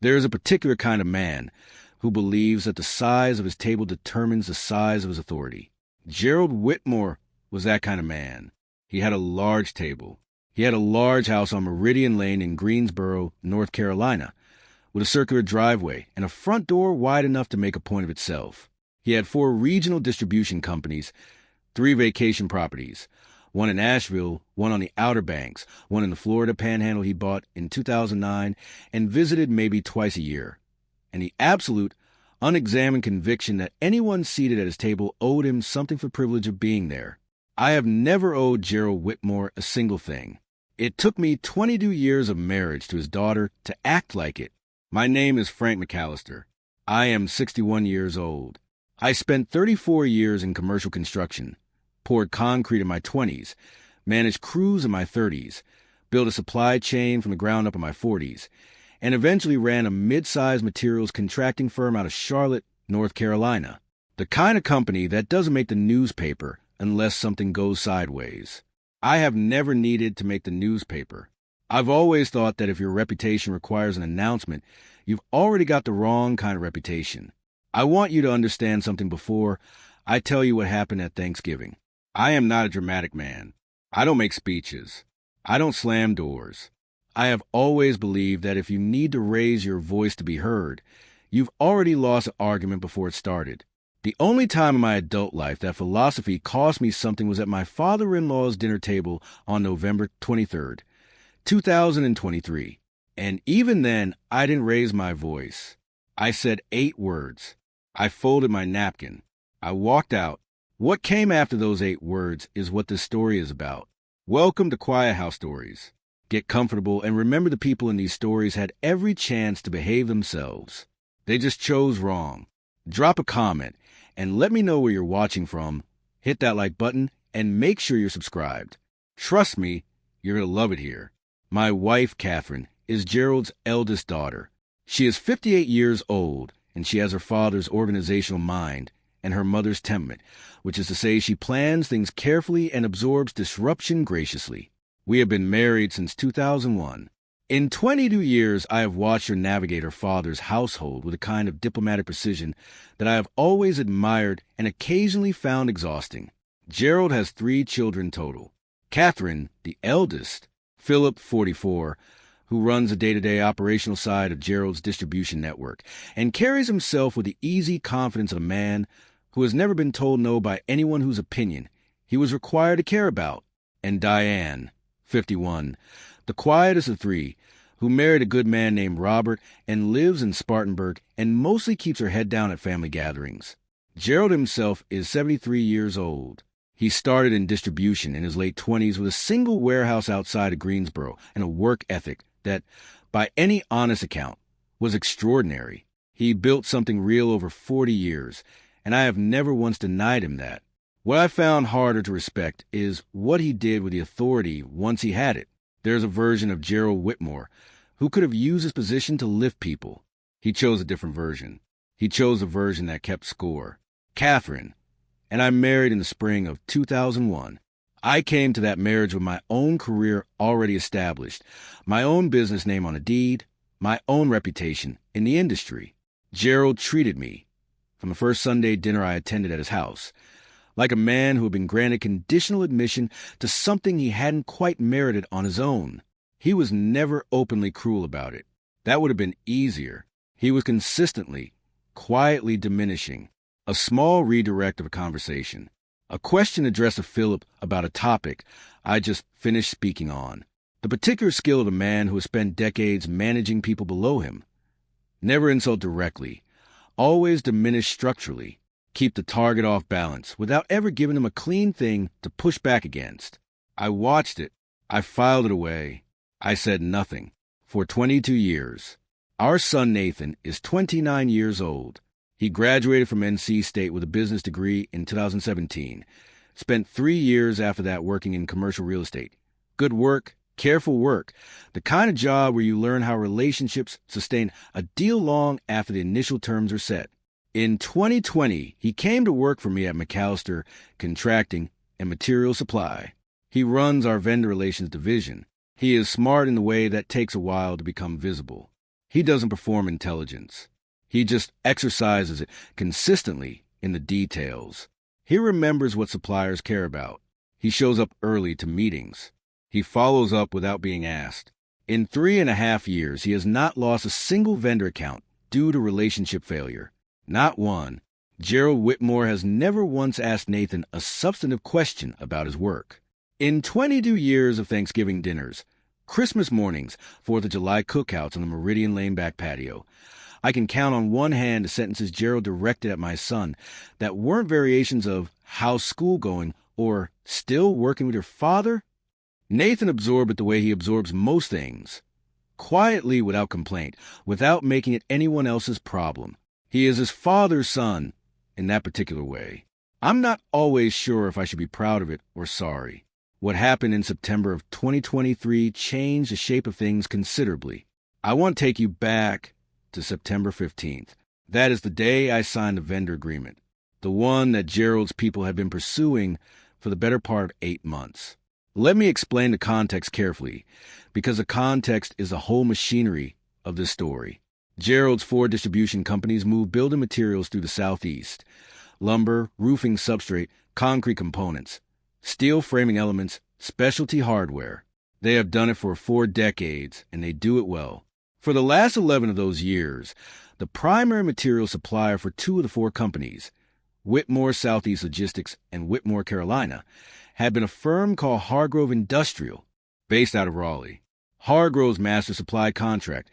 There is a particular kind of man who believes that the size of his table determines the size of his authority. Gerald Whitmore was that kind of man. He had a large table. He had a large house on Meridian Lane in Greensboro, North Carolina, with a circular driveway and a front door wide enough to make a point of itself. He had 4 regional distribution companies, 3 vacation properties, one in Asheville, one on the Outer Banks, one in the Florida Panhandle he bought in 2009 and visited maybe twice a year, and the absolute, unexamined conviction that anyone seated at his table owed him something for the privilege of being there. I have never owed Gerald Whitmore a single thing. It took me 22 years of marriage to his daughter to act like it. My name is Frank McAllister. I am 61 years old. I spent 34 years in commercial construction, poured concrete in my 20s, managed crews in my 30s, built a supply chain from the ground up in my 40s, and eventually ran a mid-sized materials contracting firm out of Charlotte, North Carolina. The kind of company that doesn't make the newspaper unless something goes sideways. I have never needed to make the newspaper. I've always thought that if your reputation requires an announcement, you've already got the wrong kind of reputation. I want you to understand something before I tell you what happened at Thanksgiving. I am not a dramatic man. I don't make speeches. I don't slam doors. I have always believed that if you need to raise your voice to be heard, you've already lost an argument before it started. The only time in my adult life that philosophy cost me something was at my father-in-law's dinner table on November 23rd, 2023. And even then, I didn't raise my voice. I said 8 words. I folded my napkin. I walked out. What came after those 8 words is what this story is about. Welcome to Quiet House Stories. Get comfortable and remember the people in these stories had every chance to behave themselves. They just chose wrong. Drop a comment and let me know where you're watching from. Hit that like button and make sure you're subscribed. Trust me, you're going to love it here. My wife, Catherine, is Gerald's eldest daughter. She is 58 years old and she has her father's organizational mind and her mother's temperament, which is to say she plans things carefully and absorbs disruption graciously. We have been married since 2001. In 22 years, I have watched her navigate her father's household with a kind of diplomatic precision that I have always admired and occasionally found exhausting. Gerald has 3 children total. Catherine, the eldest, Philip, 44, who runs the day-to-day operational side of Gerald's distribution network and carries himself with the easy confidence of a man who has never been told no by anyone whose opinion he was required to care about. And Diane, 51, the quietest of 3, who married a good man named Robert and lives in Spartanburg and mostly keeps her head down at family gatherings. Gerald himself is 73 years old. He started in distribution in his late 20s with a single warehouse outside of Greensboro and a work ethic that, by any honest account, was extraordinary. He built something real over 40 years, and I have never once denied him that. What I found harder to respect is what he did with the authority once he had it. There's a version of Gerald Whitmore who could have used his position to lift people. He chose a different version. He chose a version that kept score. Catherine, and I married in the spring of 2001. I came to that marriage with my own career already established, my own business name on a deed, my own reputation in the industry. Gerald treated me, from the first Sunday dinner I attended at his house, like a man who had been granted conditional admission to something he hadn't quite merited on his own. He was never openly cruel about it. That would have been easier. He was consistently, quietly diminishing, a small redirect of a conversation, a question addressed to Philip about a topic I just finished speaking on, the particular skill of the man who has spent decades managing people below him. Never insult directly, always diminish structurally, keep the target off balance without ever giving him a clean thing to push back against. I watched it. I filed it away. I said nothing. For 22 years. Our son Nathan is 29 years old. He graduated from NC State with a business degree in 2017. Spent 3 years after that working in commercial real estate. Good work, careful work. The kind of job where you learn how relationships sustain a deal long after the initial terms are set. In 2020, he came to work for me at McAllister Contracting and Material Supply. He runs our vendor relations division. He is smart in the way that takes a while to become visible. He doesn't perform intelligence. He just exercises it consistently in the details. He remembers what suppliers care about. He shows up early to meetings. He follows up without being asked. In 3.5 years, he has not lost a single vendor account due to relationship failure. Not one. Gerald Whitmore has never once asked Nathan a substantive question about his work. In 22 years of Thanksgiving dinners, Christmas mornings, 4th of July cookouts on the Meridian Lane back patio, I can count on one hand the sentences Gerald directed at my son that weren't variations of "how's school going" or "still working with your father?" Nathan absorbed it the way he absorbs most things, quietly without complaint, without making it anyone else's problem. He is his father's son in that particular way. I'm not always sure if I should be proud of it or sorry. What happened in September of 2023 changed the shape of things considerably. I want to take you back to September 15th. That is the day I signed the vendor agreement, the one that Gerald's people had been pursuing for the better part of 8 months. Let me explain the context carefully, because the context is the whole machinery of this story. Gerald's 4 distribution companies move building materials through the Southeast: lumber, roofing substrate, concrete components, steel framing elements, specialty hardware. They have done it for 4 decades, and they do it well. For the last 11 of those years, the primary material supplier for 2 of the 4 companies, Whitmore Southeast Logistics and Whitmore Carolina, had been a firm called Hargrove Industrial, based out of Raleigh. Hargrove's master supply contract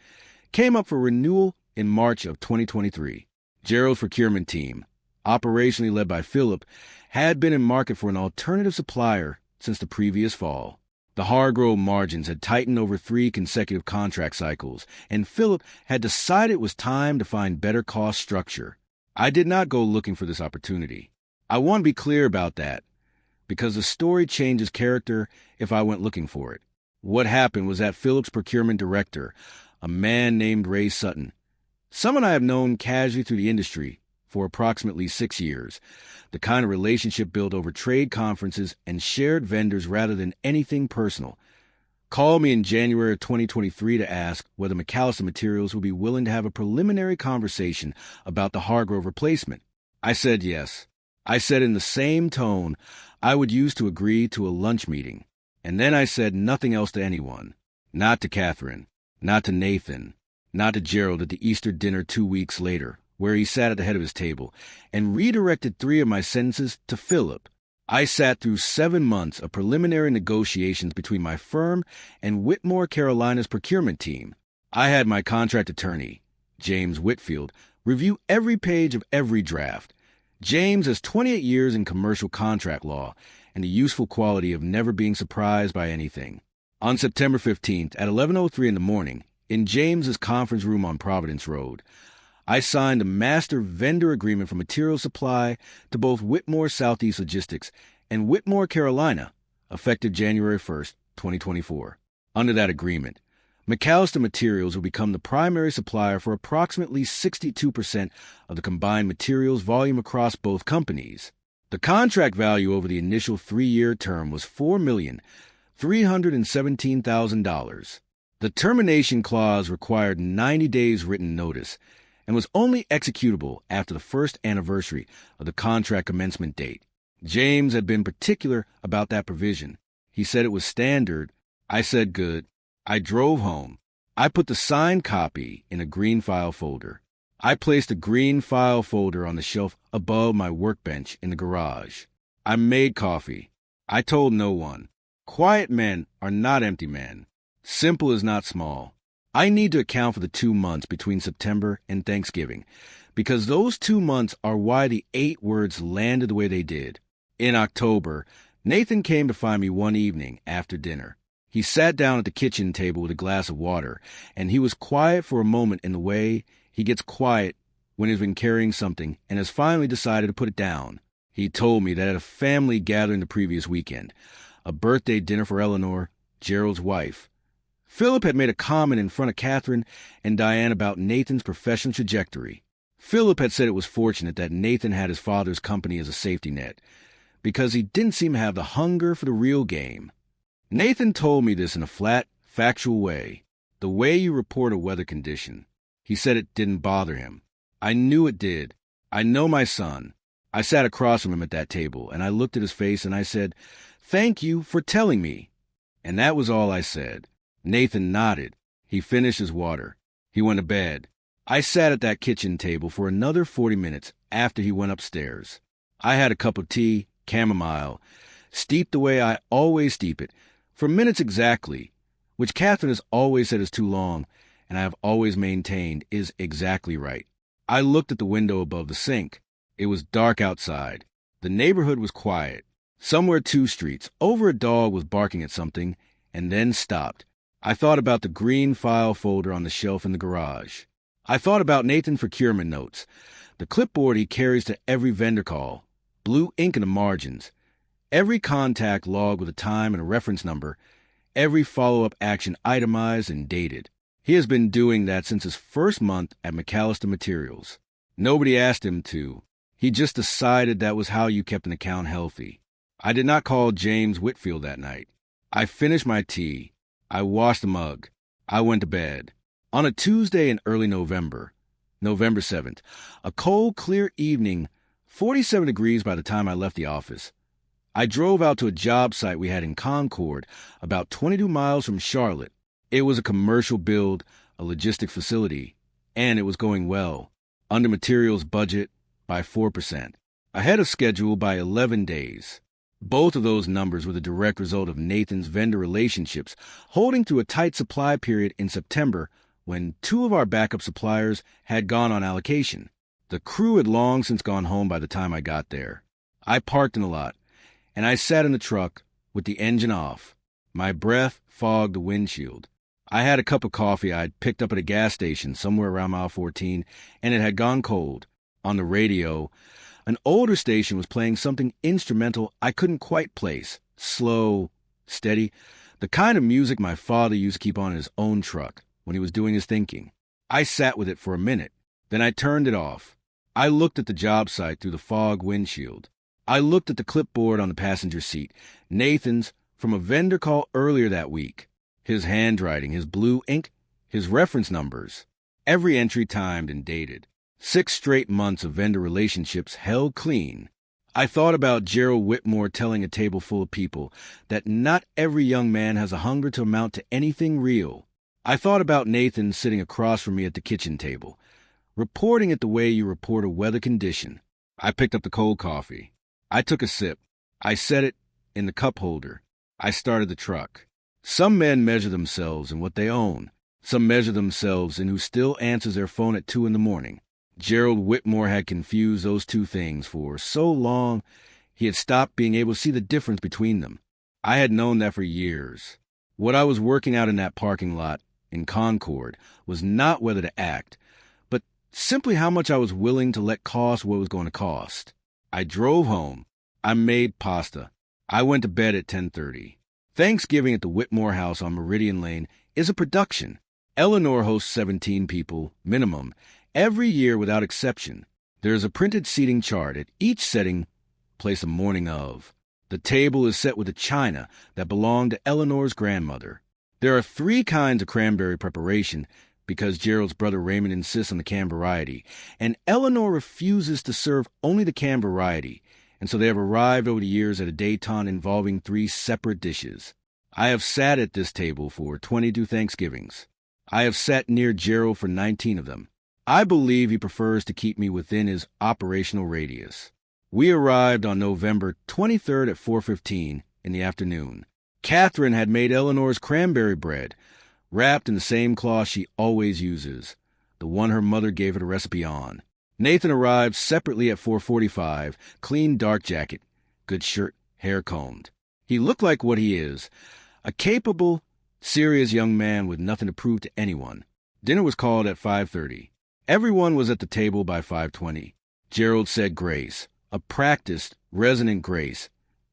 came up for renewal in March of 2023. Gerald's procurement team, operationally led by Philip, had been in market for an alternative supplier since the previous fall. The Hargrove margins had tightened over 3 consecutive contract cycles, and Philip had decided it was time to find better cost structure. I did not go looking for this opportunity. I want to be clear about that, because the story changes character if I went looking for it. What happened was that Philip's procurement director, a man named Ray Sutton, someone I have known casually through the industry for approximately 6 years, the kind of relationship built over trade conferences and shared vendors rather than anything personal, called me in January of 2023 to ask whether McAllister Materials would be willing to have a preliminary conversation about the Hargrove replacement. I said yes. I said in the same tone I would use to agree to a lunch meeting. And then I said nothing else to anyone. Not to Catherine. Not to Nathan. Not to Gerald at the Easter dinner 2 weeks later, where he sat at the head of his table, and redirected 3 of my sentences to Philip. I sat through 7 months of preliminary negotiations between my firm and Whitmore Carolina's procurement team. I had my contract attorney, James Whitfield, review every page of every draft. James has 28 years in commercial contract law and the useful quality of never being surprised by anything. On September 15th at 11:03 in the morning, in James's conference room on Providence Road, I signed a master vendor agreement for material supply to both Whitmore Southeast Logistics and Whitmore Carolina, effective January 1st, 2024. Under that agreement, McAllister Materials will become the primary supplier for approximately 62% of the combined materials volume across both companies. The contract value over the initial 3-year term was $4,317,000. The termination clause required 90 days written notice and was only executable after the first anniversary of the contract commencement date. James had been particular about that provision. He said it was standard. I said good. I drove home. I put the signed copy in a green file folder. I placed a green file folder on the shelf above my workbench in the garage. I made coffee. I told no one. Quiet men are not empty men. Simple is not small. I need to account for the 2 months between September and Thanksgiving, because those 2 months are why the 8 words landed the way they did. In October, Nathan came to find me one evening after dinner. He sat down at the kitchen table with a glass of water, and he was quiet for a moment in the way he gets quiet when he's been carrying something and has finally decided to put it down. He told me that at a family gathering the previous weekend, a birthday dinner for Eleanor, Gerald's wife, Philip had made a comment in front of Catherine and Diane about Nathan's professional trajectory. Philip had said it was fortunate that Nathan had his father's company as a safety net, because he didn't seem to have the hunger for the real game. Nathan told me this in a flat, factual way, the way you report a weather condition. He said it didn't bother him. I knew it did. I know my son. I sat across from him at that table, and I looked at his face and I said, "Thank you for telling me." And that was all I said. Nathan nodded. He finished his water. He went to bed. I sat at that kitchen table for another 40 minutes after he went upstairs. I had a cup of tea, chamomile, steeped the way I always steep it, for minutes exactly, which Catherine has always said is too long, and I have always maintained is exactly right. I looked at the window above the sink. It was dark outside. The neighborhood was quiet. Somewhere 2 streets, over a dog was barking at something, and then stopped. I thought about the green file folder on the shelf in the garage. I thought about Nathan's procurement notes, the clipboard he carries to every vendor call, blue ink in the margins, every contact log with a time and a reference number, every follow-up action itemized and dated. He has been doing that since his first month at McAllister Materials. Nobody asked him to. He just decided that was how you kept an account healthy. I did not call James Whitfield that night. I finished my tea. I washed the mug. I went to bed. On a Tuesday in early November, November 7th, a cold, clear evening, 47 degrees by the time I left the office, I drove out to a job site we had in Concord, about 22 miles from Charlotte. It was a commercial build, a logistic facility, and it was going well, under materials budget by 4%, ahead of schedule by 11 days. Both of those numbers were the direct result of Nathan's vendor relationships holding through a tight supply period in September when 2 of our backup suppliers had gone on allocation. The crew had long since gone home by the time I got there. I parked in the lot, and I sat in the truck with the engine off. My breath fogged the windshield. I had a cup of coffee I'd picked up at a gas station somewhere around mile 14, and it had gone cold. On the radio, an older station was playing something instrumental I couldn't quite place. Slow, steady, the kind of music my father used to keep on in his own truck when he was doing his thinking. I sat with it for a minute. Then I turned it off. I looked at the job site through the fog windshield. I looked at the clipboard on the passenger seat, Nathan's from a vendor call earlier that week. His handwriting, his blue ink, his reference numbers. Every entry timed and dated. 6 straight months of vendor relationships held clean. I thought about Gerald Whitmore telling a table full of people that not every young man has a hunger to amount to anything real. I thought about Nathan sitting across from me at the kitchen table, reporting it the way you report a weather condition. I picked up the cold coffee. I took a sip. I set it in the cup holder. I started the truck. Some men measure themselves in what they own. Some measure themselves in who still answers their phone at 2 in the morning. Gerald Whitmore had confused those 2 things for so long he had stopped being able to see the difference between them. I had known that for years. What I was working out in that parking lot in Concord was not whether to act, but simply how much I was willing to let cost what it was going to cost. I drove home. I made pasta. I went to bed at 10:30. Thanksgiving at the Whitmore House on Meridian Lane is a production. Eleanor hosts 17 people, minimum, every year without exception. There is a printed seating chart at each setting place the morning of. The table is set with a china that belonged to Eleanor's grandmother. There are 3 kinds of cranberry preparation because Gerald's brother Raymond insists on the canned variety, and Eleanor refuses to serve only the canned variety, and so they have arrived over the years at a détente involving 3 separate dishes. I have sat at this table for 22 Thanksgivings. I have sat near Gerald for 19 of them. I believe he prefers to keep me within his operational radius. We arrived on November 23rd at 4:15 in the afternoon. Catherine had made Eleanor's cranberry bread, wrapped in the same cloth she always uses, the one her mother gave her the recipe on. Nathan arrived separately at 4:45, clean dark jacket, good shirt, hair combed. He looked like what he is, a capable, serious young man with nothing to prove to anyone. Dinner was called at 5:30. Everyone was at the table by 5:20. Gerald said grace, a practiced, resonant grace.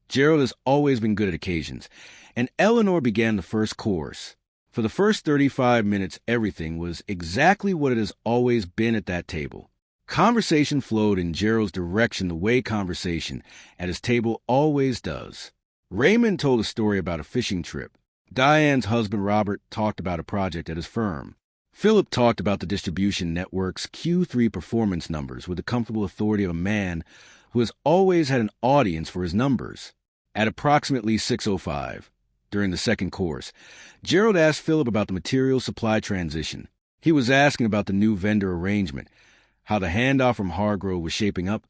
Gerald has always been good at occasions, and Eleanor began the first course. For the first 35 minutes, everything was exactly what it has always been at that table. Conversation flowed in Gerald's direction the way conversation at his table always does. Raymond told a story about a fishing trip. Diane's husband, Robert, talked about a project at his firm. Philip talked about the distribution network's Q3 performance numbers with the comfortable authority of a man who has always had an audience for his numbers. At approximately 6:05, during the second course, Gerald asked Philip about the material supply transition. He was asking about the new vendor arrangement, how the handoff from Hargrove was shaping up,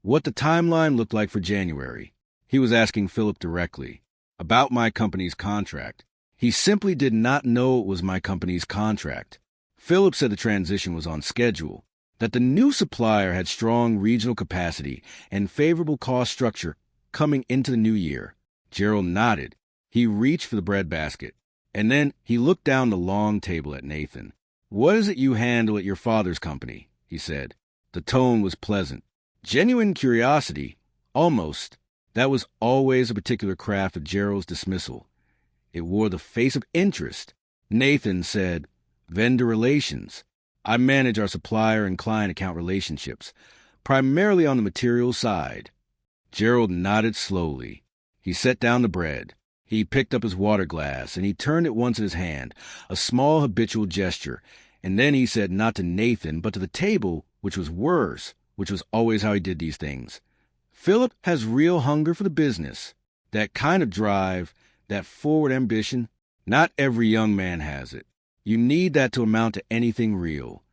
what the timeline looked like for January. He was asking Philip directly about my company's contract. He simply did not know it was my company's contract. Philip said the transition was on schedule, that the new supplier had strong regional capacity and favorable cost structure coming into the new year. Gerald nodded. He reached for the breadbasket, and then he looked down the long table at Nathan. "What is it you handle at your father's company?" he said. The tone was pleasant. Genuine curiosity, almost. That was always a particular craft of Gerald's dismissal. It wore the face of interest. Nathan said, "Vendor relations. I manage our supplier and client account relationships, primarily on the materials side." Gerald nodded slowly. He set down the bread. He picked up his water glass, and he turned it once in his hand, a small habitual gesture, and then he said not to Nathan, but to the table, which was worse, which was always how he did these things. "Philip has real hunger for the business, that kind of drive, that forward ambition. Not every young man has it. You need that to amount to anything real."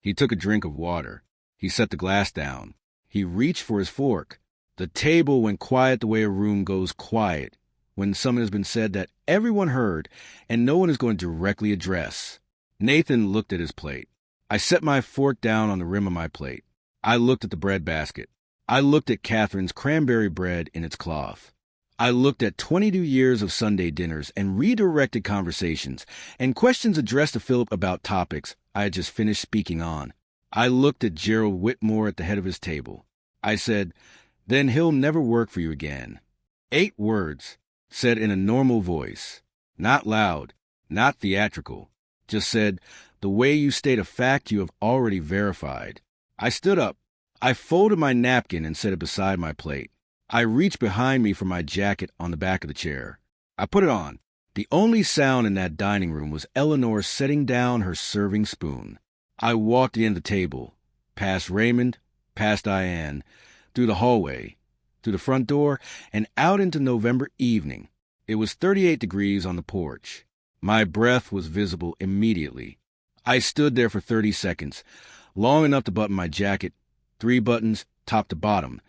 He took a drink of water. He set the glass down. He reached for his fork. The table went quiet the way a room goes quiet when something has been said that everyone heard and no one is going to directly address. Nathan looked at his plate. I set my fork down on the rim of my plate. I looked at the breadbasket. I looked at Catherine's cranberry bread in its cloth. I looked at 22 years of Sunday dinners and redirected conversations and questions addressed to Philip about topics I had just finished speaking on. I looked at Gerald Whitmore at the head of his table. I said, "Then he'll never work for you again." 8 words, said in a normal voice, not loud, not theatrical, just said, the way you state a fact you have already verified. I stood up. I folded my napkin and set it beside my plate. I reached behind me for my jacket on the back of the chair. I put it on. The only sound in that dining room was Eleanor setting down her serving spoon. I walked in the table, past Raymond, past Diane, through the hallway, through the front door, and out into November evening. It was 38 degrees on the porch. My breath was visible immediately. I stood there for 30 seconds, long enough to button my jacket, 3 buttons, top to bottom,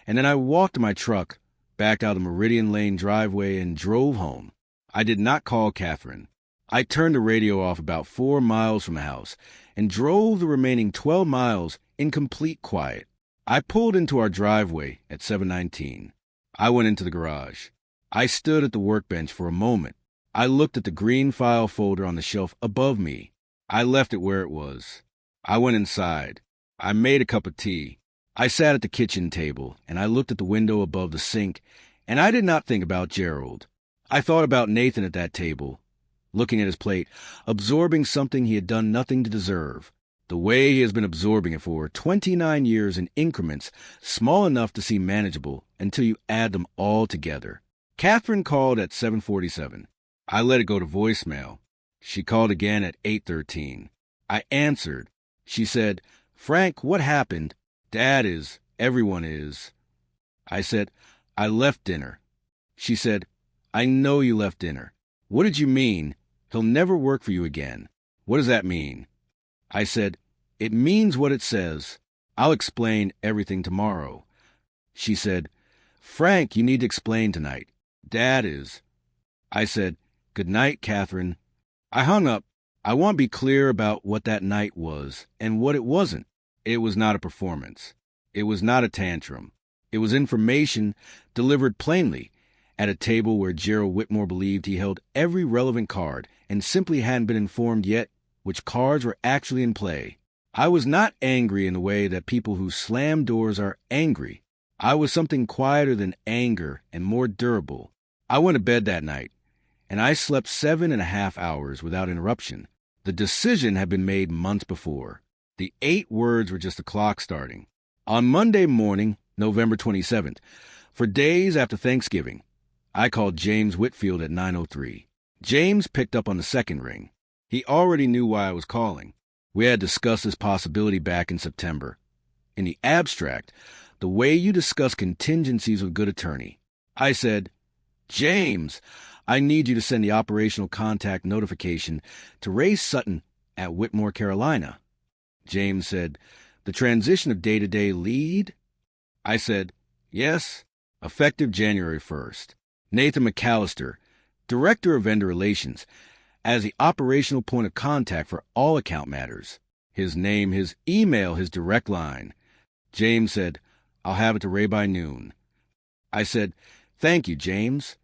and then I walked to my truck, backed out the Meridian Lane driveway, and drove home. I did not call Catherine. I turned the radio off about 4 miles from the house and drove the remaining 12 miles in complete quiet. I pulled into our driveway at 7:19. I went into the garage. I stood at the workbench for a moment. I looked at the green file folder on the shelf above me. I left it where it was. I went inside. I made a cup of tea. I sat at the kitchen table, and I looked at the window above the sink, and I did not think about Gerald. I thought about Nathan at that table, looking at his plate, absorbing something he had done nothing to deserve, the way he has been absorbing it for 29 years in increments small enough to seem manageable until you add them all together. Catherine called at 7:47. I let it go to voicemail. She called again at 8:13. I answered. She said, "Frank, what happened? Dad is, everyone is." I said, "I left dinner." She said, "I know you left dinner. What did you mean? He'll never work for you again. What does that mean?" I said, "It means what it says. I'll explain everything tomorrow." She said, "Frank, you need to explain tonight. Dad is." I said, "Good night, Catherine." I hung up. I want to be clear about what that night was and what it wasn't. It was not a performance. It was not a tantrum. It was information delivered plainly at a table where Gerald Whitmore believed he held every relevant card and simply hadn't been informed yet which cards were actually in play. I was not angry in the way that people who slam doors are angry. I was something quieter than anger and more durable. I went to bed that night, and I slept 7.5 hours without interruption. The decision had been made months before. The 8 words were just the clock starting. On Monday morning, November 27th, for days after Thanksgiving, I called James Whitfield at 9:03. James picked up on the second ring. He already knew why I was calling. We had discussed this possibility back in September. In the abstract, the way you discuss contingencies with a good attorney. I said, James, I need you to send the operational contact notification to Ray Sutton at Whitmore, Carolina. James said, the transition of day-to-day lead? I said, yes, effective January 1st. Nathan McAllister, Director of Vendor Relations, as the operational point of contact for all account matters. His name, his email, his direct line. James said, I'll have it to Ray by noon. I said, thank you, James.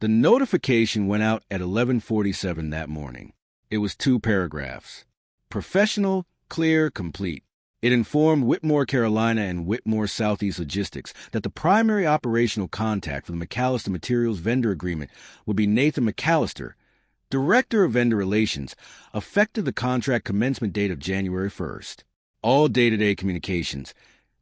The notification went out at 11:47 that morning. It was 2 paragraphs. Professional, clear, complete. It informed Whitmore, Carolina and Whitmore Southeast Logistics that the primary operational contact for the McAllister Materials vendor agreement would be Nathan McAllister, Director of Vendor Relations, effective the contract commencement date of January 1st. All day-to-day communications,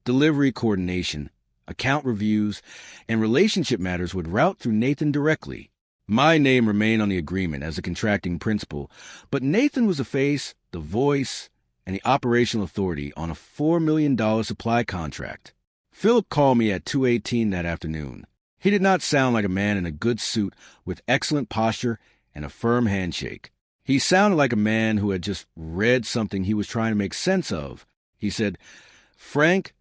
delivery coordination, account reviews, and relationship matters would route through Nathan directly. My name remained on the agreement as a contracting principal, but Nathan was the face, the voice, and the operational authority on a $4 million supply contract. Philip called me at 2:18 that afternoon. He did not sound like a man in a good suit with excellent posture and a firm handshake. He sounded like a man who had just read something he was trying to make sense of. He said, Frank,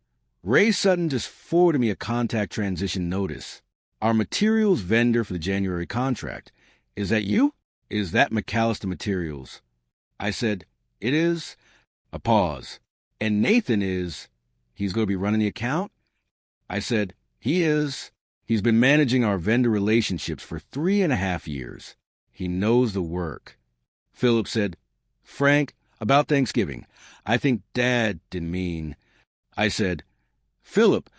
Ray Sutton just forwarded me a contact transition notice. Our materials vendor for the January contract. Is that you? Is that McAllister Materials? I said, it is. A pause. And Nathan is, he's going to be running the account? I said, he is. He's been managing our vendor relationships for 3.5 years. He knows the work. Philip said, Frank, about Thanksgiving. I think Dad didn't mean. I said, Philip,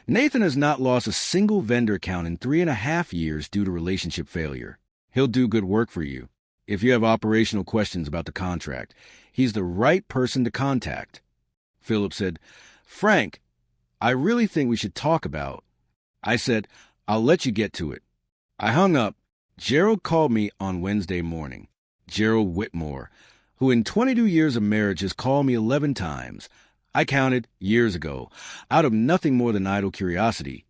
Nathan has not lost a single vendor account in 3.5 years due to relationship failure. He'll do good work for you. If you have operational questions about the contract, he's the right person to contact. Philip said, Frank, I really think we should talk about. I said, I'll let you get to it. I hung up. Gerald called me on Wednesday morning. Gerald Whitmore, who in 22 years of marriage has called me 11 times. I counted years ago, out of nothing more than idle curiosity.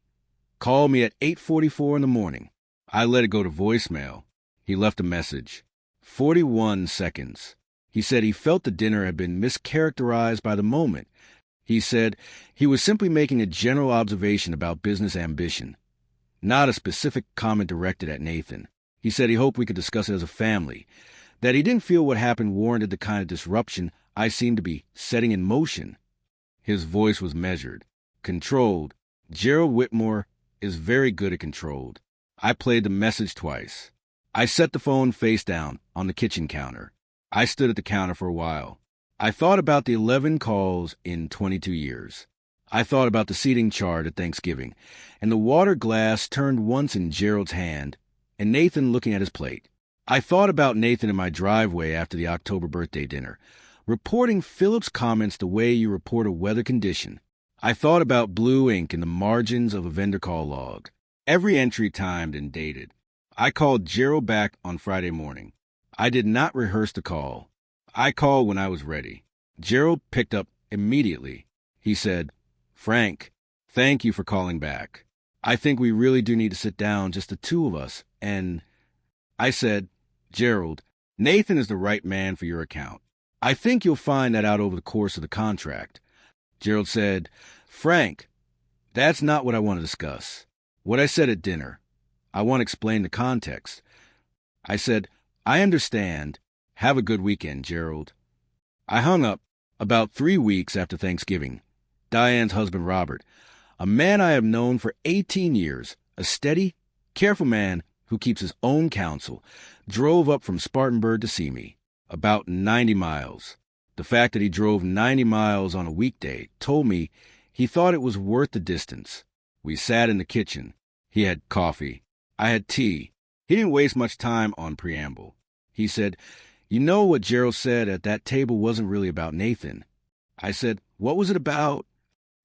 Called me at 8:44 in the morning. I let it go to voicemail. He left a message. 41 seconds. He said he felt the dinner had been mischaracterized by the moment. He said he was simply making a general observation about business ambition, not a specific comment directed at Nathan. He said he hoped we could discuss it as a family, that he didn't feel what happened warranted the kind of disruption I seemed to be setting in motion. His voice was measured, controlled. Gerald Whitmore is very good at controlled. I played the message twice. I set the phone face down on the kitchen counter. I stood at the counter for a while. I thought about the 11 calls in 22 years. I thought about the seating chart at Thanksgiving, and the water glass turned once in Gerald's hand, and Nathan looking at his plate. I thought about Nathan in my driveway after the October birthday dinner, reporting Philip's comments the way you report a weather condition. I thought about blue ink in the margins of a vendor call log, every entry timed and dated. I called Gerald back on Friday morning. I did not rehearse the call. I called when I was ready. Gerald picked up immediately. He said, Frank, thank you for calling back. I think we really do need to sit down, just the two of us, and I said, Gerald, Nathan is the right man for your account. I think you'll find that out over the course of the contract. Gerald said, Frank, that's not what I want to discuss. What I said at dinner. I want to explain the context. I said, I understand. Have a good weekend, Gerald. I hung up about 3 weeks after Thanksgiving. Diane's husband, Robert, a man I have known for 18 years, a steady, careful man who keeps his own counsel, drove up from Spartanburg to see me, about 90 miles. The fact that he drove 90 miles on a weekday told me he thought it was worth the distance. We sat in the kitchen. He had coffee. I had tea. He didn't waste much time on preamble. He said, you know what Gerald said at that table wasn't really about Nathan. I said, what was it about?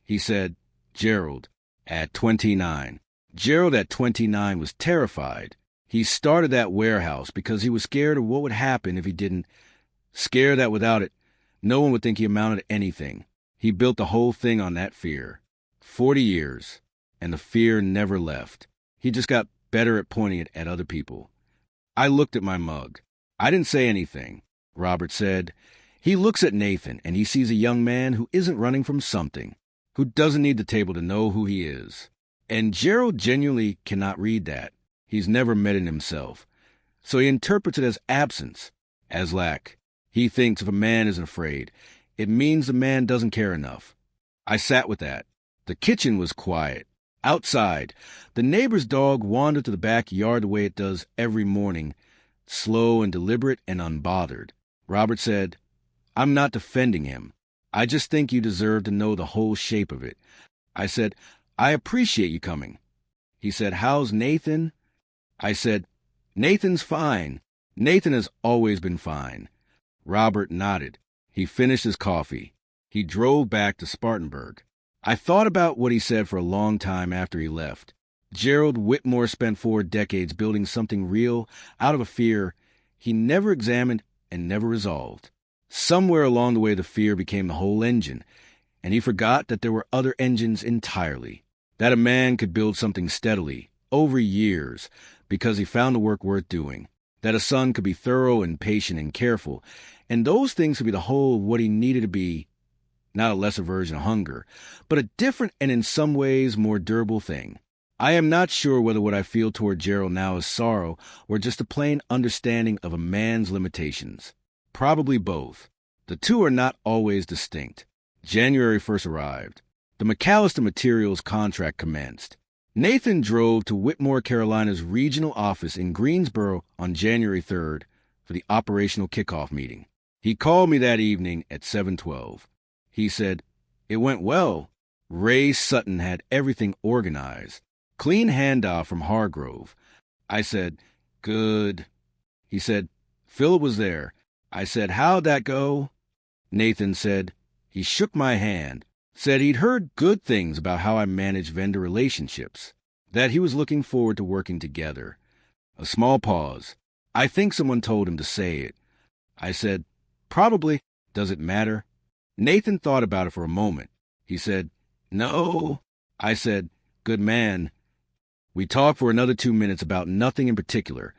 He said, Gerald, at 29. Gerald at 29 was terrified. He started that warehouse because he was scared of what would happen if he didn't Scared that without it, no one would think he amounted to anything. He built the whole thing on that fear. 40 years, and the fear never left. He just got better at pointing it at other people. I looked at my mug. I didn't say anything. Robert said, "He looks at Nathan, and he sees a young man who isn't running from something, who doesn't need the table to know who he is." And Gerald genuinely cannot read that. He's never met it himself. So he interprets it as absence, as lack. He thinks if a man isn't afraid, it means the man doesn't care enough. I sat with that. The kitchen was quiet. Outside, the neighbor's dog wandered to the backyard the way it does every morning, slow and deliberate and unbothered. Robert said, "I'm not defending him. I just think you deserve to know the whole shape of it." I said, "I appreciate you coming." He said, "How's Nathan?" I said, "Nathan's fine. Nathan has always been fine." Robert nodded. He finished his coffee. He drove back to Spartanburg. I thought about what he said for a long time after he left. Gerald Whitmore spent 4 decades building something real out of a fear he never examined and never resolved. Somewhere along the way, the fear became the whole engine, and he forgot that there were other engines entirely. That a man could build something steadily, over years, because he found the work worth doing. That a son could be thorough and patient and careful, and those things could be the whole of what he needed to be. Not a lesser version of hunger, but a different and in some ways more durable thing. I am not sure whether what I feel toward Gerald now is sorrow or just a plain understanding of a man's limitations. Probably both. The two are not always distinct. January 1st arrived. The McAllister Materials contract commenced. Nathan drove to Whitmore, Carolina's regional office in Greensboro on January 3rd for the operational kickoff meeting. He called me that evening at 7:12. He said, "It went well. Ray Sutton had everything organized. Clean handoff from Hargrove." I said, "Good." He said, "Philip was there." I said, "How'd that go?" Nathan said, he shook my hand, said he'd heard good things about how I managed vendor relationships, that he was looking forward to working together. A small pause. I think someone told him to say it. I said, "Probably. Does it matter?" Nathan thought about it for a moment. He said, "No." I said, "Good man." We talked for another 2 minutes about nothing in particular.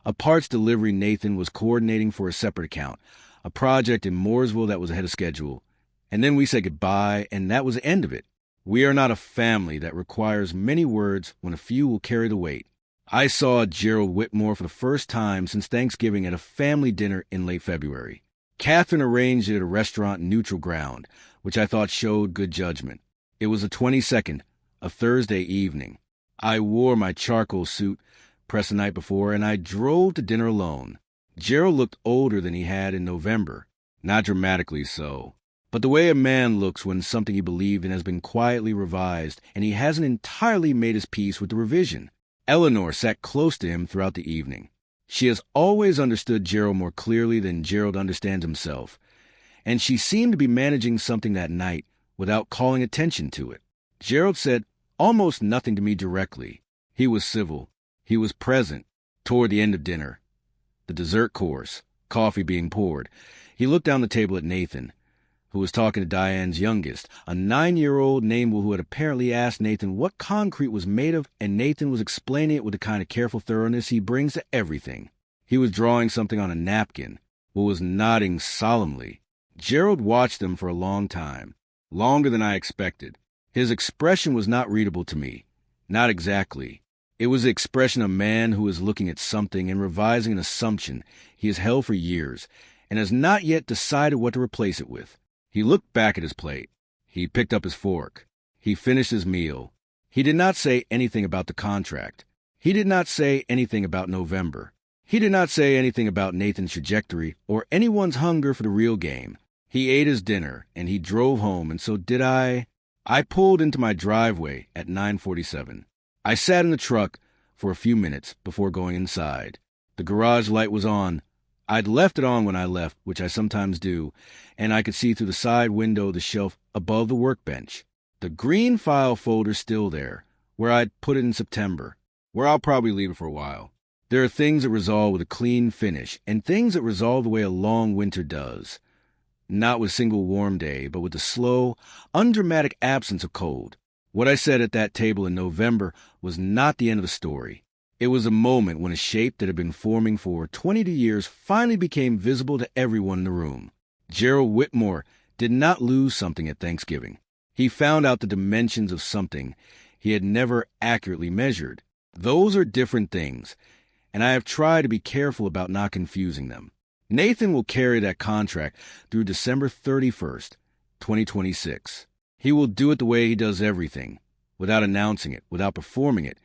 A parts delivery Nathan was coordinating for a separate account, a project in Mooresville that was ahead of schedule. And then we said goodbye, and that was the end of it. We are not a family that requires many words when a few will carry the weight. I saw Gerald Whitmore for the first time since Thanksgiving at a family dinner in late February. Catherine arranged it at a restaurant in Neutral Ground, which I thought showed good judgment. It was the 22nd, a Thursday evening. I wore my charcoal suit, pressed the night before, and I drove to dinner alone. Gerald looked older than he had in November, not dramatically so, but the way a man looks when something he believed in has been quietly revised, and he hasn't entirely made his peace with the revision. Eleanor sat close to him throughout the evening. She has always understood Gerald more clearly than Gerald understands himself, and she seemed to be managing something that night without calling attention to it. Gerald said almost nothing to me directly. He was civil. He was present toward the end of dinner. The dessert course, coffee being poured. He looked down the table at Nathan, who was talking to Diane's youngest, a 9-year-old named who had apparently asked Nathan what concrete was made of, and Nathan was explaining it with the kind of careful thoroughness he brings to everything. He was drawing something on a napkin, but was nodding solemnly. Gerald watched them for a long time, longer than I expected. His expression was not readable to me. Not exactly. It was the expression of a man who is looking at something and revising an assumption he has held for years and has not yet decided what to replace it with. He looked back at his plate. He picked up his fork. He finished his meal. He did not say anything about the contract. He did not say anything about November. He did not say anything about Nathan's trajectory or anyone's hunger for the real game. He ate his dinner, and he drove home, and so did I. I pulled into my driveway at 9:47. I sat in the truck for a few minutes before going inside. The garage light was on. I'd left it on when I left, which I sometimes do, and I could see through the side window the shelf above the workbench. The green file folder's still there, where I'd put it in September, where I'll probably leave it for a while. There are things that resolve with a clean finish, and things that resolve the way a long winter does. Not with a single warm day, but with the slow, undramatic absence of cold. What I said at that table in November was not the end of the story. It was a moment when a shape that had been forming for 22 years finally became visible to everyone in the room. Gerald Whitmore did not lose something at Thanksgiving. He found out the dimensions of something he had never accurately measured. Those are different things, and I have tried to be careful about not confusing them. Nathan will carry that contract through December 31st, 2026. He will do it the way he does everything, without announcing it, without performing it,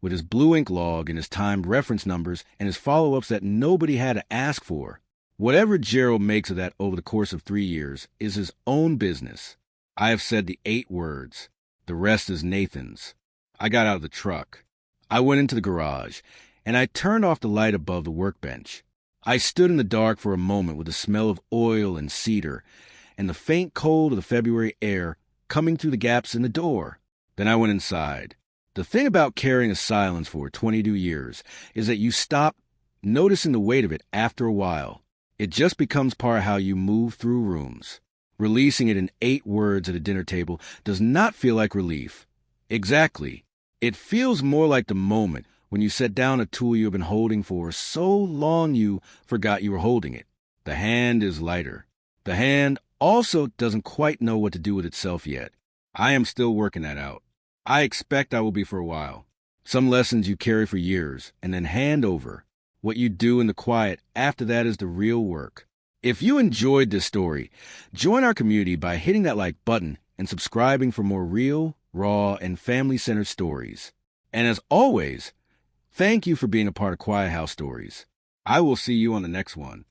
with his blue ink log and his timed reference numbers and his follow-ups that nobody had to ask for. Whatever Gerald makes of that over the course of 3 years is his own business. I have said the 8 words. The rest is Nathan's. I got out of the truck. I went into the garage, and I turned off the light above the workbench. I stood in the dark for a moment with the smell of oil and cedar and the faint cold of the February air coming through the gaps in the door. Then I went inside. The thing about carrying a silence for 22 years is that you stop noticing the weight of it after a while. It just becomes part of how you move through rooms. Releasing it in 8 words at a dinner table does not feel like relief. Exactly. It feels more like the moment when you set down a tool you have been holding for so long you forgot you were holding it. The hand is lighter. The hand also doesn't quite know what to do with itself yet. I am still working that out. I expect I will be for a while. Some lessons you carry for years and then hand over. What you do in the quiet after that is the real work. If you enjoyed this story, join our community by hitting that like button and subscribing for more real, raw, and family-centered stories. And as always, thank you for being a part of Quiet House Stories. I will see you on the next one.